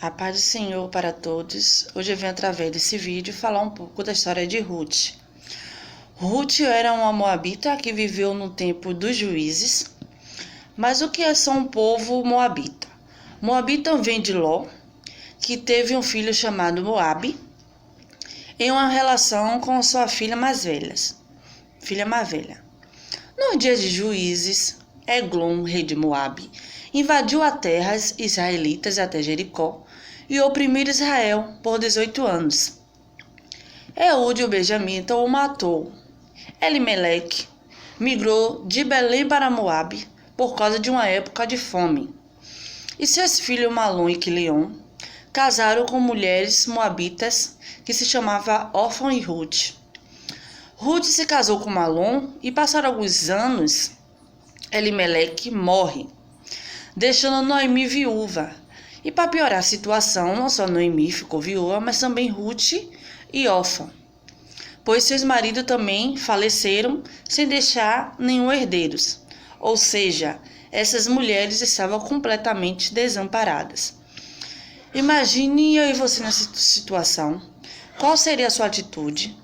A paz do Senhor para todos. Hoje eu venho através desse vídeo falar um pouco da história de Ruth. Ruth era uma moabita que viveu no tempo dos juízes. Mas o que é só um povo moabita? Moabita vem de Ló, que teve um filho chamado Moabe, em uma relação com sua filha mais velha. Nos dias de juízes, Eglon, rei de Moabe, invadiu as terras israelitas até Jericó e oprimiu Israel por 18 anos. Eude, o benjamita, o matou. Elimeleque migrou de Belém para Moabe por causa de uma época de fome. E seus filhos Malom e Quilion casaram com mulheres moabitas que se chamavam Orfa e Ruth. Ruth se casou com Malom e passaram alguns anos, Elimeleque morre, deixando Noemi viúva. E para piorar a situação, não só Noemi ficou viúva, mas também Ruth e Orfa, pois seus maridos também faleceram sem deixar nenhum herdeiros. Ou seja, essas mulheres estavam completamente desamparadas. Imagine eu e você nessa situação. Qual seria a sua atitude?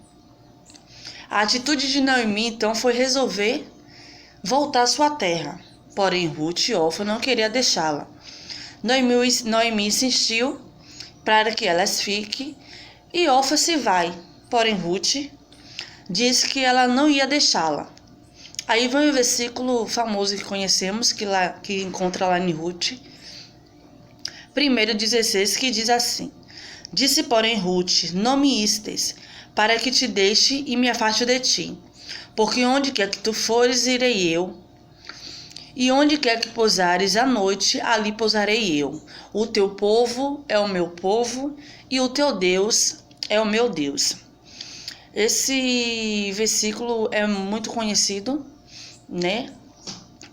A atitude de Noemi, então, foi resolver voltar à sua terra. Porém, Ruth e Orfa não queria deixá-la. Noemi insistiu para que elas fiquem e Orfa se vai. Porém, Ruth disse que ela não ia deixá-la. Aí vem o versículo famoso que conhecemos, que encontra lá em Ruth, 1:16, que diz assim: Disse, porém, Ruth: Não me istes, para que te deixe e me afaste de ti. Porque onde quer que tu fores, irei eu. E onde quer que pousares à noite, ali pousarei eu. O teu povo é o meu povo, e o teu Deus é o meu Deus. Esse versículo é muito conhecido, né?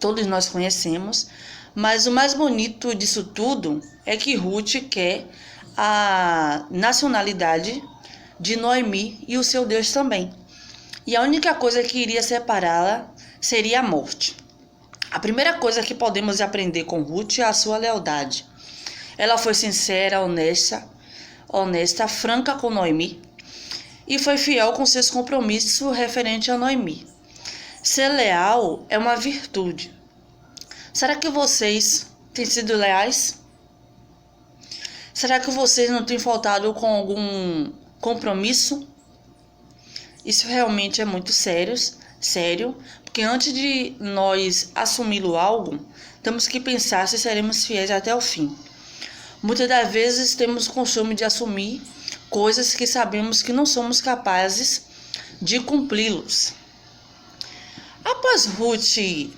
Todos nós conhecemos. Mas o mais bonito disso tudo é que Ruth quer a nacionalidade de Noemi e o seu Deus também. E a única coisa que iria separá-la seria a morte. A primeira coisa que podemos aprender com Ruth é a sua lealdade. Ela foi sincera, honesta, franca com Noemi e foi fiel com seus compromissos referentes a Noemi. Ser leal é uma virtude. Será que vocês têm sido leais? Será que vocês não têm faltado com algum compromisso? Isso realmente é muito sério, porque antes de nós assumirmos algo, temos que pensar se seremos fiéis até o fim. Muitas das vezes temos o costume de assumir coisas que sabemos que não somos capazes de cumpri-los. Após Ruth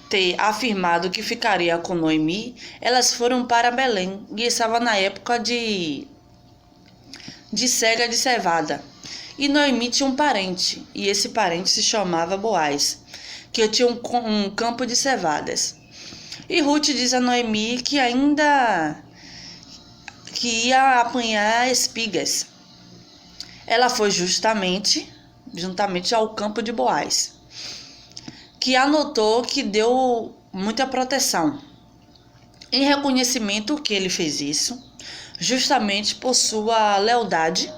ter afirmado que ficaria com Noemi, elas foram para Belém e estava na época de cega de cevada. E Noemi tinha um parente, e esse parente se chamava Boaz, que tinha um campo de cevadas. E Ruth diz a Noemi que ia apanhar espigas. Ela foi juntamente ao campo de Boaz, que anotou que deu muita proteção. Em reconhecimento que ele fez isso, justamente por sua lealdade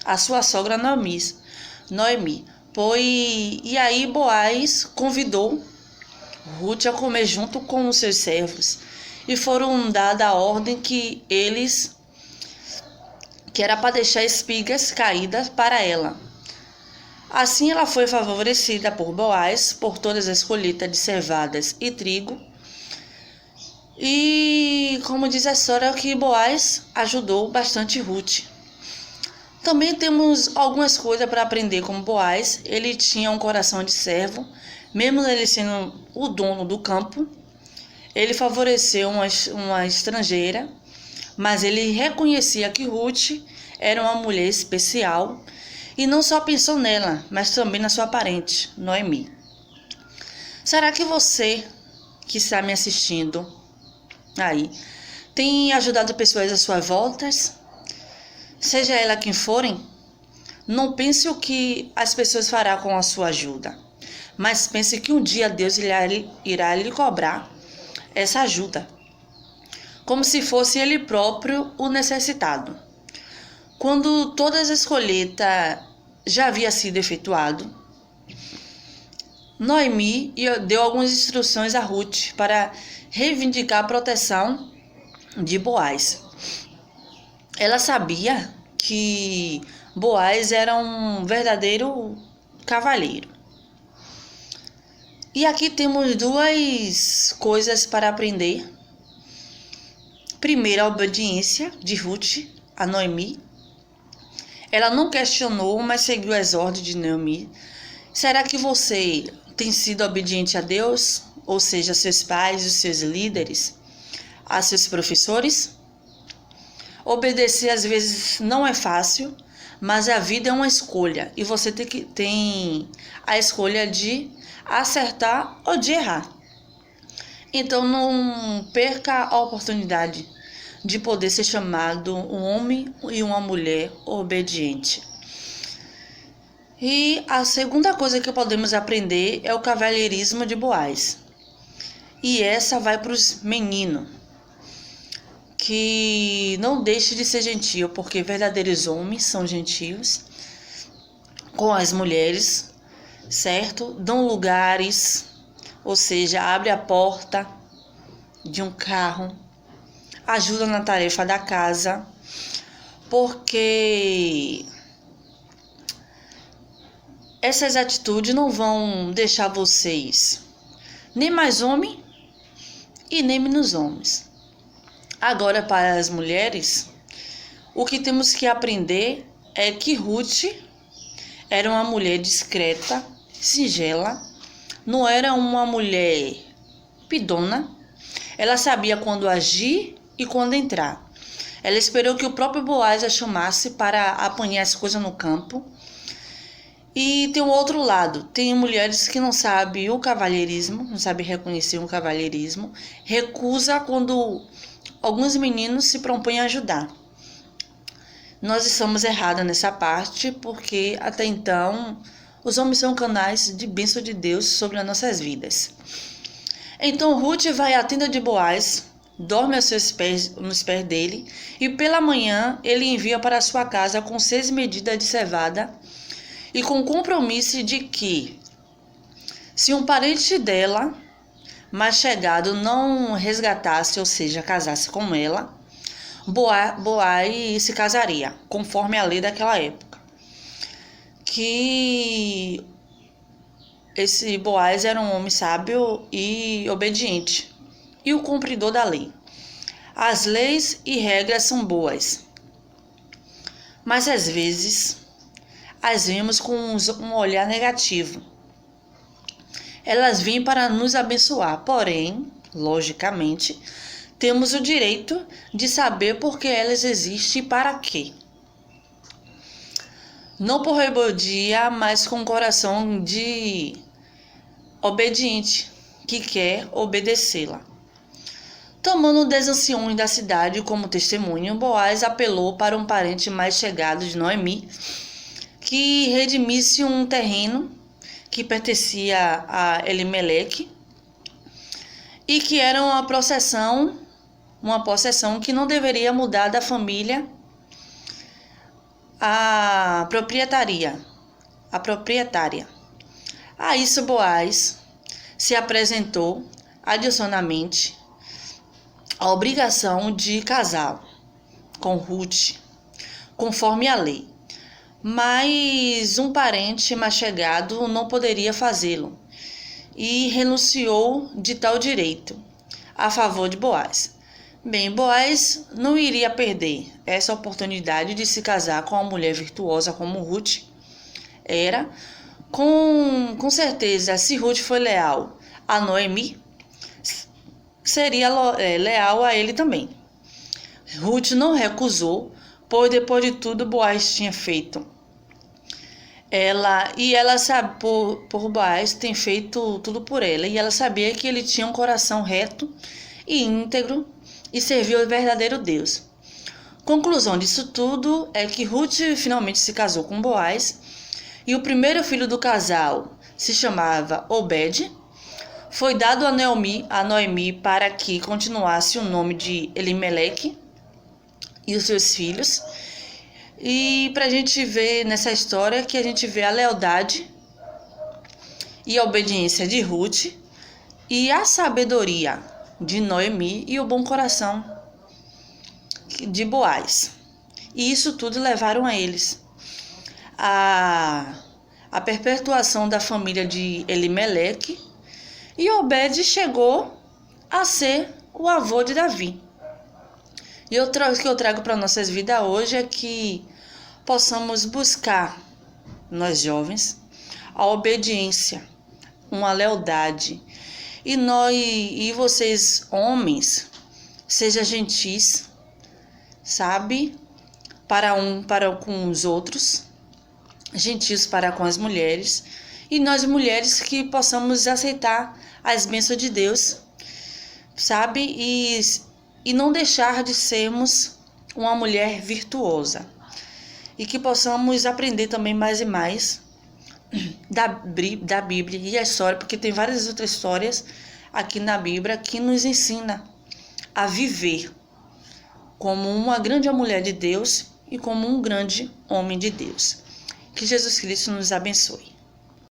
à sua sogra Noemi. E aí Boaz convidou Ruth a comer junto com os seus servos. E foram dada a ordem que era para deixar espigas caídas para ela. Assim ela foi favorecida por Boaz por todas as colheitas de cevadas e trigo. E como diz a história, que Boaz ajudou bastante Ruth. Também temos algumas coisas para aprender com Boaz. Ele tinha um coração de servo, mesmo ele sendo o dono do campo. Ele favoreceu uma estrangeira, mas ele reconhecia que Ruth era uma mulher especial e não só pensou nela, mas também na sua parente, Noemi. Será que você que está me assistindo aí tem ajudado pessoas às suas voltas? Seja ela quem forem, não pense o que as pessoas farão com a sua ajuda, mas pense que um dia Deus irá lhe cobrar essa ajuda. como se fosse ele próprio o necessitado. Quando toda a colheita já havia sido efetuado, Noemi deu algumas instruções a Ruth para reivindicar a proteção de Boaz. Ela sabia que Boaz era um verdadeiro cavalheiro. E aqui temos duas coisas para aprender. Primeiro, a obediência de Ruth a Noemi. Ela não questionou, mas seguiu as ordens de Noemi. Será que você tem sido obediente a Deus? Ou seja, seus pais, os seus líderes, a seus professores? Obedecer às vezes não é fácil, mas a vida é uma escolha. E você tem a escolha de acertar ou de errar. Então não perca a oportunidade de poder ser chamado um homem e uma mulher obediente. E a segunda coisa que podemos aprender é o cavalheirismo de Boaz. E essa vai para os meninos, que não deixe de ser gentil, porque verdadeiros homens são gentios com as mulheres, certo? Dão lugares, ou seja, abre a porta de um carro, ajuda na tarefa da casa, porque essas atitudes não vão deixar vocês nem mais homem e nem menos homens. Agora, para as mulheres, o que temos que aprender é que Ruth era uma mulher discreta, singela, não era uma mulher pidona. Ela sabia quando agir e quando entrar. Ela esperou que o próprio Boaz a chamasse para apanhar as coisas no campo. E tem um outro lado, tem mulheres que não sabem o cavalheirismo, não sabem reconhecer o cavalheirismo, recusa quando alguns meninos se propõem a ajudar. Nós estamos erradas nessa parte, porque até então os homens são canais de bênção de Deus sobre as nossas vidas. Então Ruth vai à tenda de Boaz, dorme nos pés dele, e pela manhã ele envia para sua casa com 6 medidas de cevada, e com o compromisso de que, se um parente dela, mais chegado, não resgatasse, ou seja, casasse com ela, Boaz se casaria, conforme a lei daquela época. Que esse Boaz era um homem sábio e obediente, e o cumpridor da lei. As leis e regras são boas, mas às vezes as vemos com um olhar negativo. Elas vêm para nos abençoar, porém, logicamente, temos o direito de saber por que elas existem e para quê. Não por rebeldia, mas com um coração de obediente, que quer obedecê-la. Tomando das anciões da cidade como testemunho, Boaz apelou para um parente mais chegado de Noemi, que redimisse um terreno que pertencia a Elimeleque e que era uma possessão que não deveria mudar da família a proprietária. A isso Boaz se apresentou adicionalmente a obrigação de casar com Ruth, conforme a lei. Mas um parente mais chegado não poderia fazê-lo e renunciou de tal direito a favor de Boaz. Bem, Boaz não iria perder essa oportunidade de se casar com uma mulher virtuosa como Ruth era. Com certeza, se Ruth foi leal a Noemi, seria leal a ele também. Ruth não recusou, pois depois de tudo Boaz tinha feito. Ela sabe, por Boaz tem feito tudo por ela, e ela sabia que ele tinha um coração reto e íntegro e serviu ao verdadeiro Deus. Conclusão disso tudo é que Ruth finalmente se casou com Boaz, e o primeiro filho do casal se chamava Obed. Foi dado a Noemi para que continuasse o nome de Elimeleque e os seus filhos. E para a gente ver nessa história que a gente vê a lealdade e a obediência de Ruth e a sabedoria de Noemi e o bom coração de Boaz. E isso tudo levaram a eles a perpetuação da família de Elimeleque, e Obed chegou a ser o avô de Davi. E o que eu trago para nossas vidas hoje é que possamos buscar, nós jovens, a obediência, uma lealdade. E vocês, homens, sejam gentis, sabe? Para com os outros, gentis para com as mulheres. E nós, mulheres, que possamos aceitar as bênçãos de Deus, sabe? E não deixar de sermos uma mulher virtuosa. E que possamos aprender também mais e mais da Bíblia e a história, porque tem várias outras histórias aqui na Bíblia que nos ensina a viver como uma grande mulher de Deus e como um grande homem de Deus. Que Jesus Cristo nos abençoe.